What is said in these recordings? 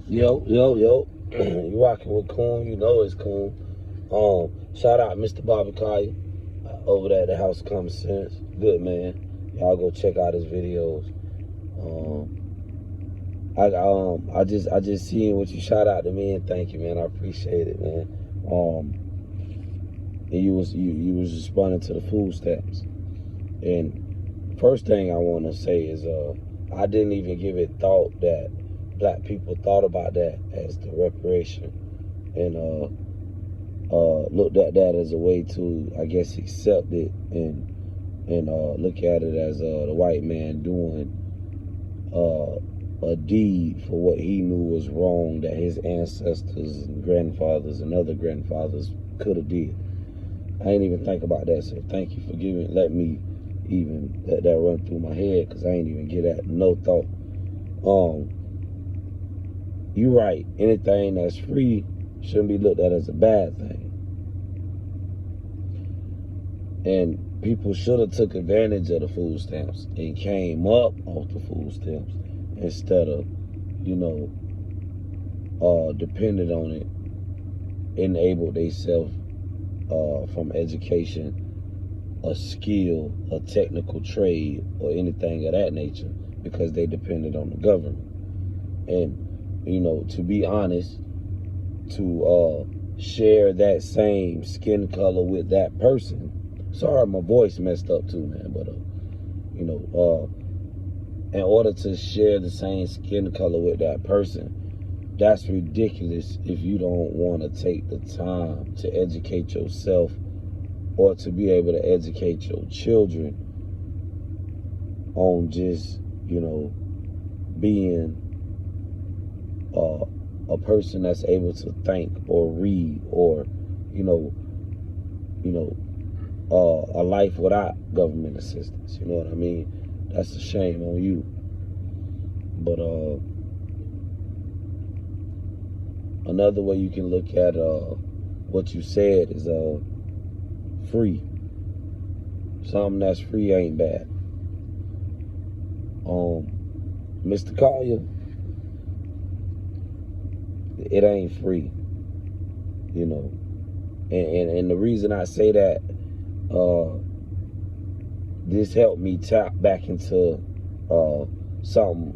Yo. You rocking with Coon, you know it's Coon. Shout out Mr. Bobby Kaya over there at the House of Common Sense. Good man. Y'all go check out his videos. I just seen what you shout out to me, and thank you, man. I appreciate it, man. And you was responding to the food stamps. And first thing I want to say is I didn't even give it thought that black people thought about that as the reparation, and looked at that as a way to, I guess, accept it and look at it as the white man doing a deed for what he knew was wrong that his ancestors and grandfathers and other grandfathers could have did. I ain't even think about that, so thank you for let me even let that run through my head, because I ain't even get that no thought. You right, anything that's free shouldn't be looked at as a bad thing. And people should have took advantage of the food stamps and came up off the food stamps instead of, depended on it, enabled themselves from education, a skill, a technical trade, or anything of that nature, because they depended on the government. And, to be honest, to share that same skin color with that person. Sorry, my voice messed up too, man, but, in order to share the same skin color with that person, that's ridiculous if you don't want to take the time to educate yourself or to be able to educate your children on just, being a person that's able to think or read, or, a life without government assistance. You know what I mean? That's a shame on you. But another way you can look at what you said is free. Something that's free ain't bad. Mr. Collier, it ain't free, and the reason I say that, this helped me tap back into something,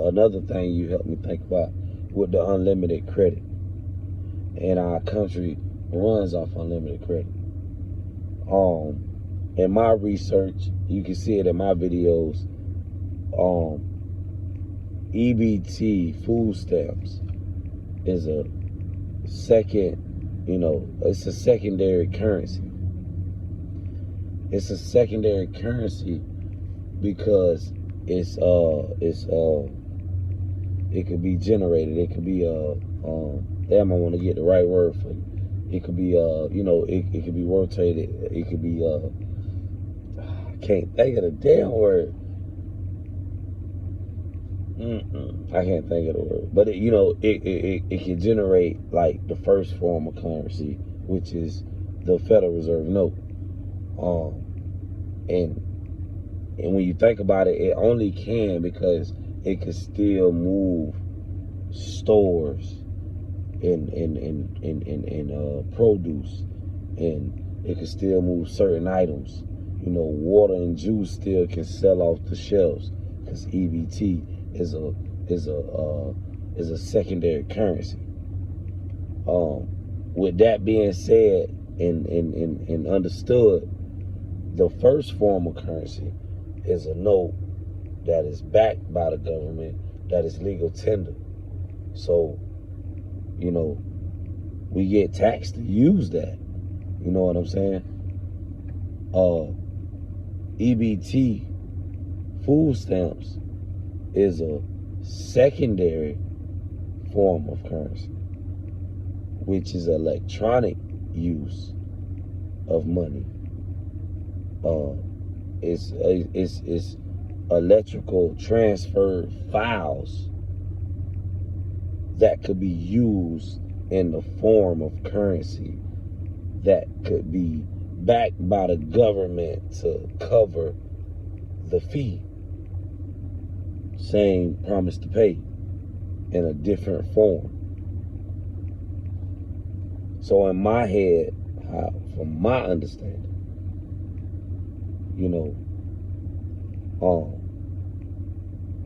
another thing you helped me think about with the unlimited credit. And our country runs off unlimited credit. In my research, you can see it in my videos, EBT, food stamps, is a second, it's a secondary currency. It's a secondary currency because it could be generated. It could be damn, I want to get the right word for it. It could be it could be rotated. It could be I can't think of the damn word. I can't think of the word, but it can generate like the first form of currency, which is the Federal Reserve note. And when you think about it, it only can because it can still move stores and produce, and it can still move certain items. Water and juice still can sell off the shelves because EBT is a secondary currency. With that being said and understood, the first form of currency is a note that is backed by the government, that is legal tender. So, we get taxed to use that. You know what I'm saying? EBT, food stamps, is a secondary form of currency, which is electronic use of money. It's electrical transfer files that could be used in the form of currency that could be backed by the government to cover the fee. Saying promise to pay. in a different form. So in my head, from my understanding,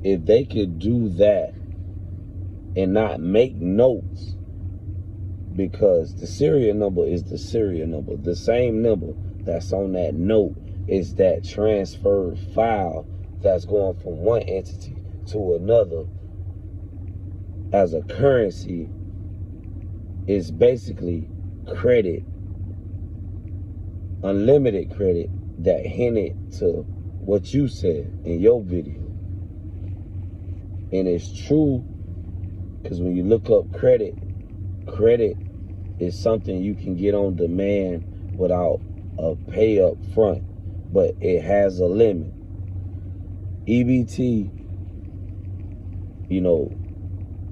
if they could do that and not make notes, because the serial number is the serial number. The same number that's on that note is that transferred file that's going from one entity to another as a currency. Is basically credit, unlimited credit that hinted to what you said in your video. And it's true, because when you look up credit is something you can get on demand without a pay up front, but it has a limit. EBT,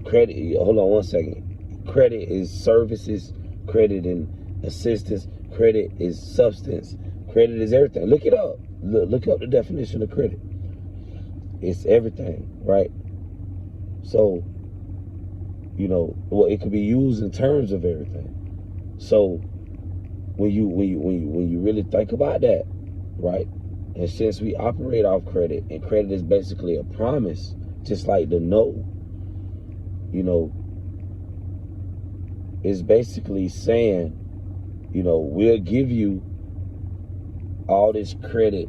credit, hold on one second. Credit is services, credit and assistance, credit is substance, credit is everything. Look it up. Look up the definition of credit. It's everything, right? So, it could be used in terms of everything. So when you really think about that, right? And since we operate off credit, and credit is basically a promise, just like the note, is basically saying, we'll give you all this credit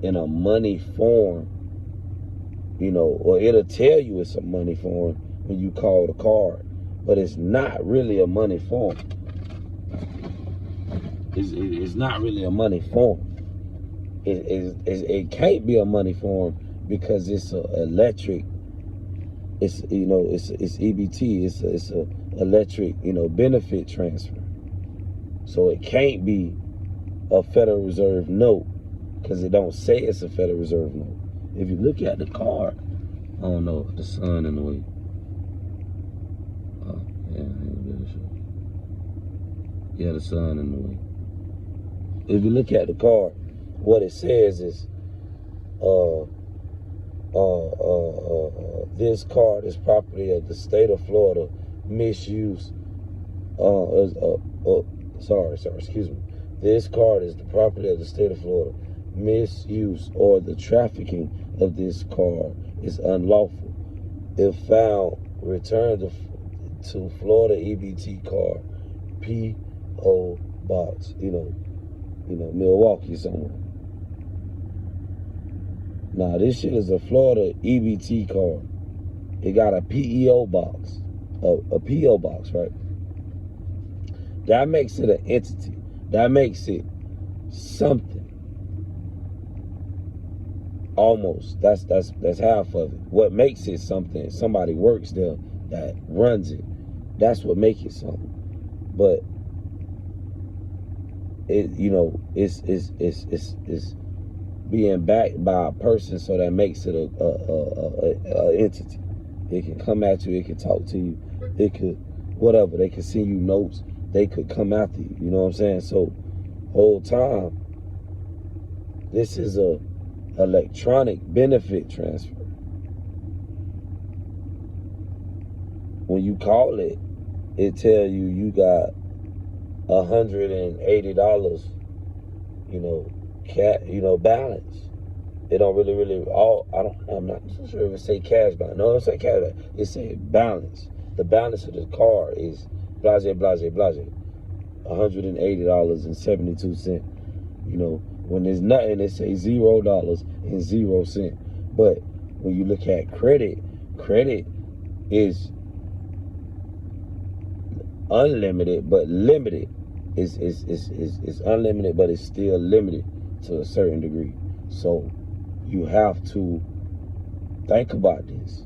in a money form, or it'll tell you it's a money form when you call the card, but it's not really a money form. It's not really a money form. It can't be a money form because it's a electric. It's it's EBT. It's a electric benefit transfer. So it can't be a Federal Reserve note because it don't say it's a Federal Reserve note. If you look at the card, I don't know, the sun in the way. Oh, yeah, I ain't really sure. Yeah, the sun in the way. If you look at the card, what it says is, this card is property of the state of Florida. Misuse. Excuse me. This card is the property of the state of Florida. Misuse or the trafficking of this card is unlawful. If found, return to Florida EBT card, P.O. Box. Milwaukee somewhere. Now this shit is a Florida EBT card. It got a PEO box, a PO box, right? That makes it an entity. That makes it something. Almost. That's half of it. What makes it something? Somebody works there that runs it. That's what makes it something. But it's being backed by a person, so that makes it a entity. It can come at you. It can talk to you. It could whatever. They can send you notes. They could come after you. You know what I'm saying? So, whole time, this is a electronic benefit transfer. When you call it, it tell you got $180, balance. It don't really I'm not so sure if it say cash balance. No, it say cash balance. It say balance. The balance of the car is blase, $180.72. When there's nothing, it say $0.00. But when you look at credit is unlimited but limited. It's unlimited, but it's still limited to a certain degree. So you have to think about this.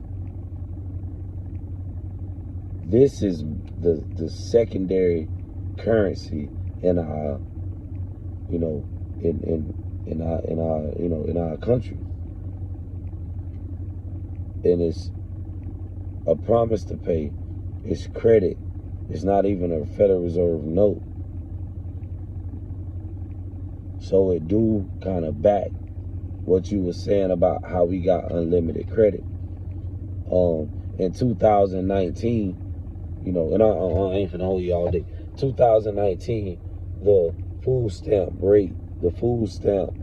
This is the secondary currency in our in our country, and it's a promise to pay. It's credit. It's not even a Federal Reserve note. So it do kind of back what you were saying about how we got unlimited credit. in 2019, and I ain't finna hold you all day. 2019, the food stamp rate, the food stamp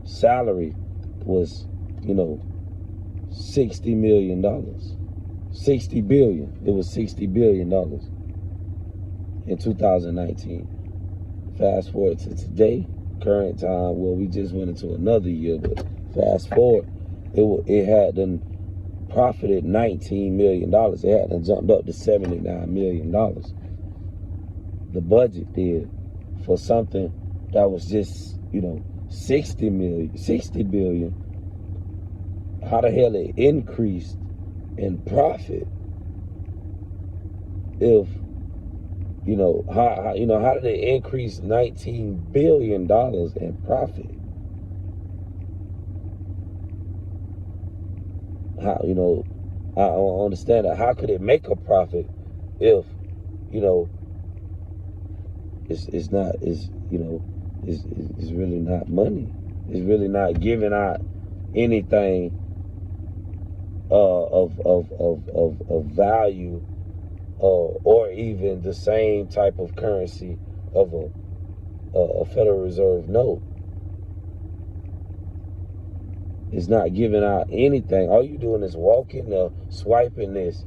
salary was, $60 million. 60 billion. It was $60 billion in 2019. Fast forward to today, current time, well, we just went into another year, but fast forward, it had done profited $19 million. It had done jumped up to $79 million. The budget did for something that was just, 60 billion. How the hell it increased in profit if, how did it increase $19 billion in profit? How, I don't understand that. How could it make a profit if, it's not, it's really not money. It's really not giving out anything of value, or even the same type of currency of a Federal Reserve note. It's not giving out anything. All you doing is walking, swiping this,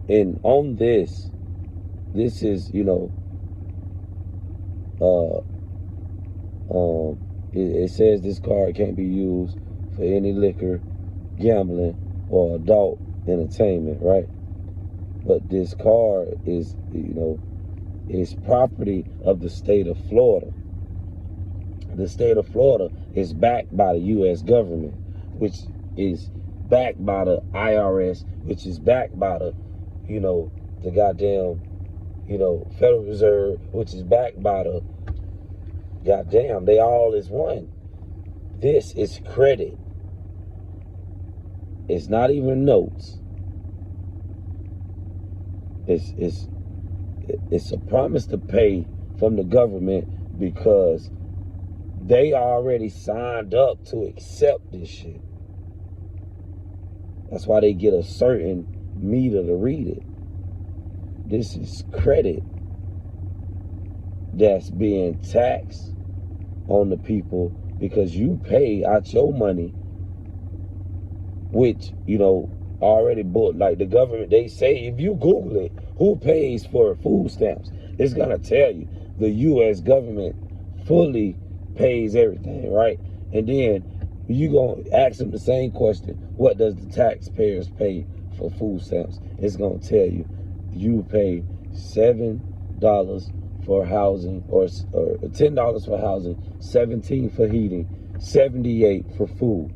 and on this is, it says this card can't be used for any liquor, gambling, or adult entertainment, right? But this card is, is property of the state of Florida. The state of Florida is backed by the U.S. government, which is backed by the IRS, which is backed by the, the goddamn, Federal Reserve, which is backed by the goddamn, they all is one. This is credit. It's not even notes. It's a promise to pay from the government because they already signed up to accept this shit. That's why they get a certain meter to read it. This is credit that's being taxed on the people because you pay out your money, which, already bought. Like the government, they say, if you Google it, who pays for food stamps? It's going to tell you the U.S. government fully pays everything, right? And then you going to ask them the same question, what does the taxpayers pay for food stamps? It's going to tell you, you pay $7 for housing, or $10 for housing, $17 for heating, $78 for food.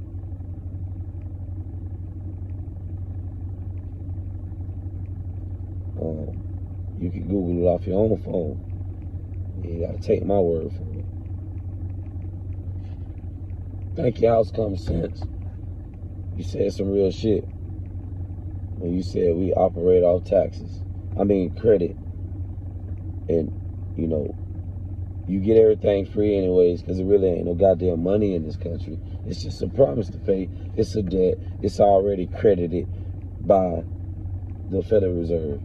You can Google it off your own phone. You gotta take my word for it. Thank you, House Common Sense. You said some real shit when you said we operate off taxes. Credit. And, you get everything free anyways because it really ain't no goddamn money in this country. It's just a promise to pay. It's a debt. It's already credited by the Federal Reserve.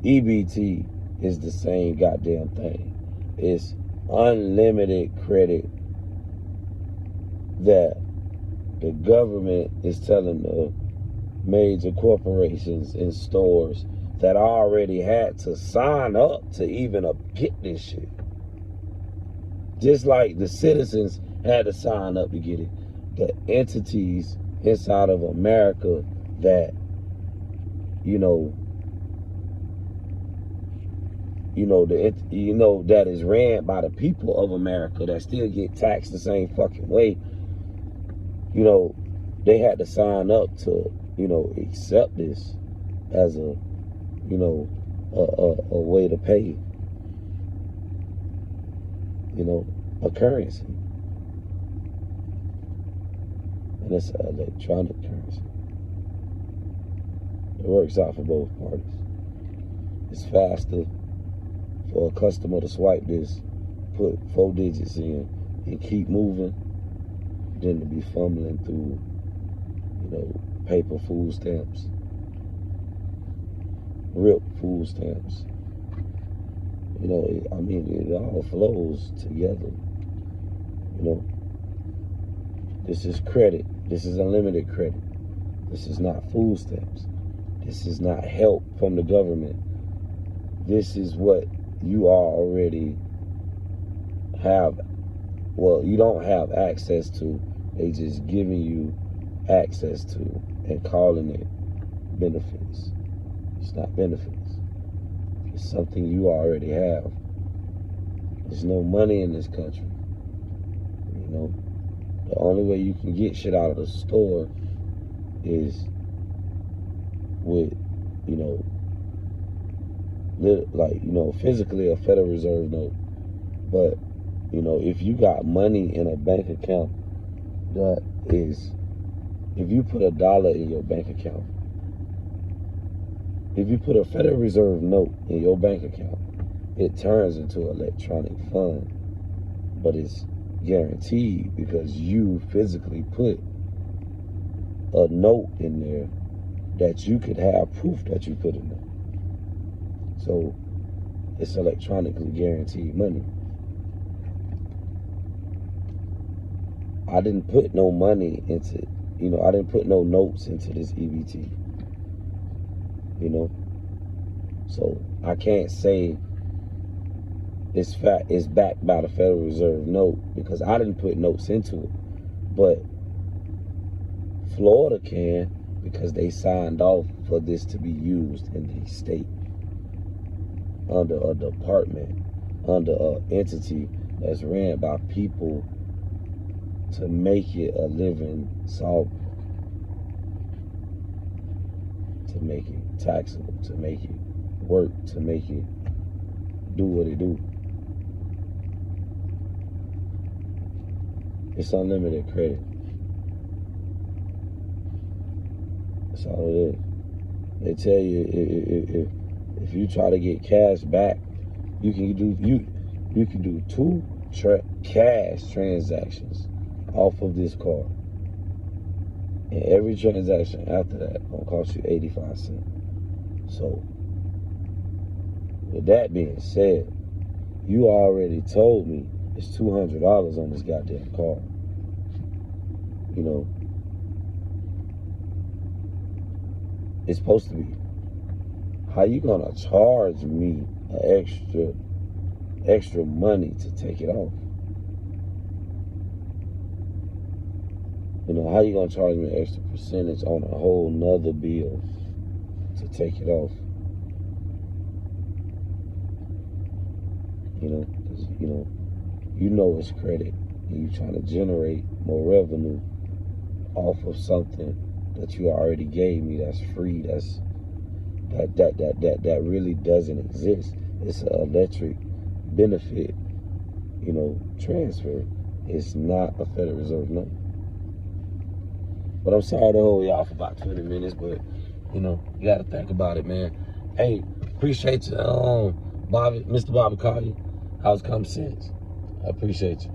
EBT is the same goddamn thing. It's unlimited credit that the government is telling the major corporations and stores that already had to sign up to even get this shit. Just like the citizens had to sign up to get it, the entities inside of America that, that is ran by the people of America that still get taxed the same fucking way, they had to sign up to, accept this as a way to pay, a currency. And it's an electronic currency. It works out for both parties. It's faster for a customer to swipe this, put 4 digits in, and keep moving than to be fumbling through, paper food stamps rip food stamps. You know, I mean, it all flows together. You know, this is credit. This is unlimited credit. This is not food stamps. This is not help from the government. This is what you already have. Well, you don't have access to. They just giving you access to and calling it benefits. It's not benefits. It's something you already have. There's no money in this country. You know, the only way you can get shit out of the store is with, you know, like, you know, physically a Federal Reserve note. But, you know, if you got money in a bank account that is, if you put $1 in your bank account, if you put a Federal Reserve note in your bank account, it turns into an electronic fund, but it's guaranteed because you physically put a note in there that you could have proof that you put in there. So it's electronically guaranteed money. I didn't put no money into, you know, I didn't put no notes into this EBT. You know, so I can't say it's backed by the Federal Reserve note because I didn't put notes into it. But Florida can because they signed off for this to be used in the state under a department, under an entity that's ran by people to make it a living solvent, to make it taxable, to make it work, to make it do what it do. It's unlimited credit. That's all it is. They tell you if you try to get cash back, you can do 2 cash transactions off of this card. And every transaction after that gonna cost you 85 cents. So, with that being said, you already told me it's $200 on this goddamn card. You know, it's supposed to be. How you gonna charge me extra money to take it off? You know, how you gonna charge me an extra percentage on a whole nother bill to take it off? You know, 'cause, you know it's credit, and you trying to generate more revenue off of something that you already gave me that's free, that really doesn't exist. It's an electric benefit, you know, transfer. It's not a Federal Reserve note. But I'm sorry to hold y'all for about 20 minutes, but, you know, you got to think about it, man. Hey, appreciate you, Bobby, Mr. Bobby Collier. How's common sense? I appreciate you.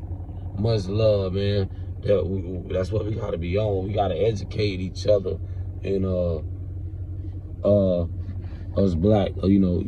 Much love, man. That's what we got to be on. We got to educate each other and us black, you know,